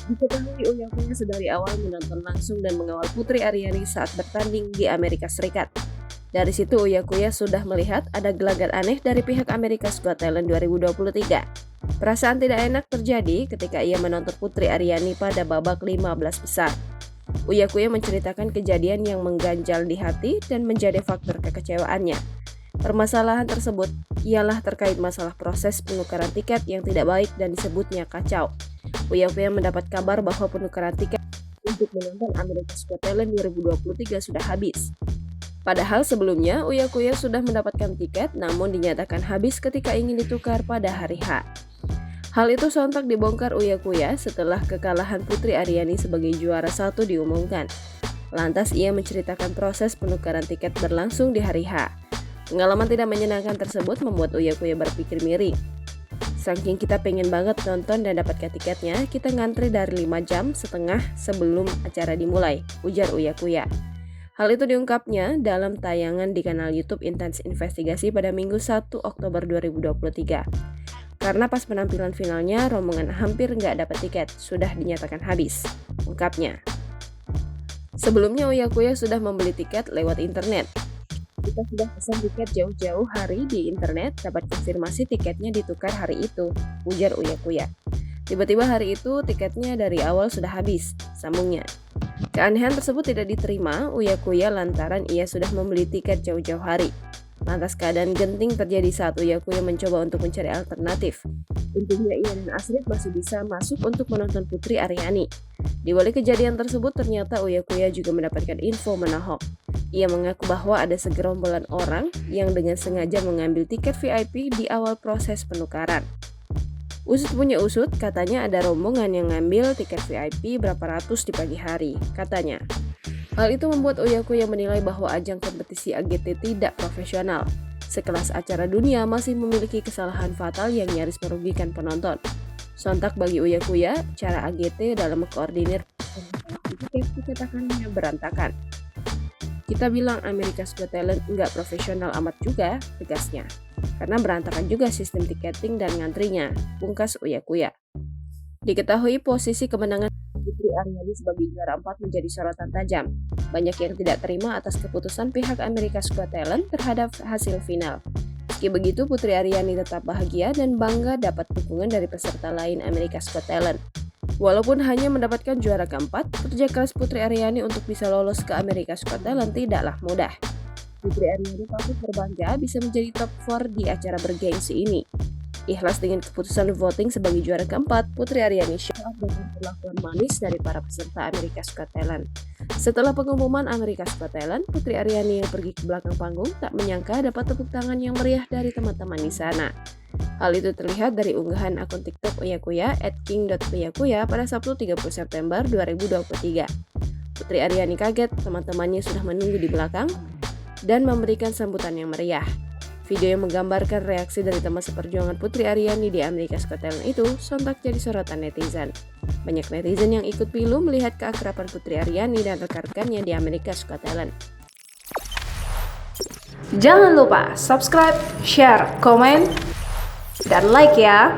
Diketahui Uya Kuya sedari awal menonton langsung dan mengawal Putri Aryani saat bertanding di Amerika Serikat. Dari situ Uya Kuya sudah melihat ada gelagat aneh dari pihak America's Got Talent 2023. Perasaan tidak enak terjadi ketika ia menonton Putri Aryani pada babak 15 besar. Uya Kuya menceritakan kejadian yang mengganjal di hati dan menjadi faktor kekecewaannya. Permasalahan tersebut ialah terkait masalah proses penukaran tiket yang tidak baik dan disebutnya kacau. Uya Kuya mendapat kabar bahwa penukaran tiket untuk menonton America's Got Talent 2023 sudah habis. Padahal sebelumnya Uya Kuya sudah mendapatkan tiket namun dinyatakan habis ketika ingin ditukar pada hari H. Hal itu sontak dibongkar Uya Kuya setelah kekalahan Putri Aryani sebagai juara 1 diumumkan. Lantas ia menceritakan proses penukaran tiket berlangsung di hari H. Pengalaman tidak menyenangkan tersebut membuat Uya Kuya berpikir miring. Saking kita pengen banget nonton dan dapatkan tiketnya, kita ngantri dari 5 jam setengah sebelum acara dimulai, ujar Uya Kuya. Hal itu diungkapnya dalam tayangan di kanal YouTube Intense Investigasi pada Minggu 1 Oktober 2023. Karena pas penampilan finalnya, rombongan hampir nggak dapat tiket, sudah dinyatakan habis, ungkapnya. Sebelumnya Uya Kuya sudah membeli tiket lewat internet. Kita sudah pesan tiket jauh-jauh hari di internet, dapat konfirmasi tiketnya ditukar hari itu, ujar Uya Kuya. Tiba-tiba hari itu tiketnya dari awal sudah habis, sambungnya. Keanehan tersebut tidak diterima Uya Kuya lantaran ia sudah membeli tiket jauh-jauh hari. Lantas keadaan genting terjadi saat Uya Kuya mencoba untuk mencari alternatif. Untungnya ia dan Astrid masih bisa masuk untuk menonton Putri Aryani. Di balik kejadian tersebut ternyata Uya Kuya juga mendapatkan info menahok. Ia mengaku bahwa ada segerombolan orang yang dengan sengaja mengambil tiket VIP di awal proses penukaran. Usut punya usut, katanya ada rombongan yang ngambil tiket VIP berapa ratus di pagi hari, katanya. Hal itu membuat Uya Kuya menilai bahwa ajang kompetisi AGT tidak profesional. Sekelas acara dunia masih memiliki kesalahan fatal yang nyaris merugikan penonton. Sontak bagi Uya Kuya, cara AGT dalam mengkoordinir tiket dikatakannya berantakan. Kita bilang America's Got Talent nggak profesional amat juga, tegasnya. Karena berantakan juga sistem tiketing dan ngantrinya, pungkas Uya Kuya. Diketahui posisi kemenangan Putri Aryani sebagai juara 4 menjadi sorotan tajam. Banyak yang tidak terima atas keputusan pihak America's Got Talent terhadap hasil final. Meski begitu, Putri Aryani tetap bahagia dan bangga dapat dukungan dari peserta lain America's Got Talent. Walaupun hanya mendapatkan juara keempat, kerja keras Putri Aryani untuk bisa lolos ke America's Got Talent tidaklah mudah. Putri Aryani patut berbangga bisa menjadi top 4 di acara bergengsi ini. Ikhlas dengan keputusan voting sebagai juara keempat, Putri Aryani show up dengan perlakuan manis dari para peserta America's Got Talent. Setelah pengumuman America's Got Talent, Putri Aryani yang pergi ke belakang panggung tak menyangka dapat tepuk tangan yang meriah dari teman-teman di sana. Hal itu terlihat dari unggahan akun TikTok Uya Kuya @king.uyakuya pada Sabtu 30 September 2023. Putri Aryani kaget, teman-temannya sudah menunggu di belakang dan memberikan sambutan yang meriah. Video yang menggambarkan reaksi dari teman seperjuangan Putri Aryani di America's Got Talent itu sontak jadi sorotan netizen. Banyak netizen yang ikut pilu melihat keakraban Putri Aryani dan rekan-rekannya di America's Got Talent. Jangan lupa subscribe, share, komen, dan like ya!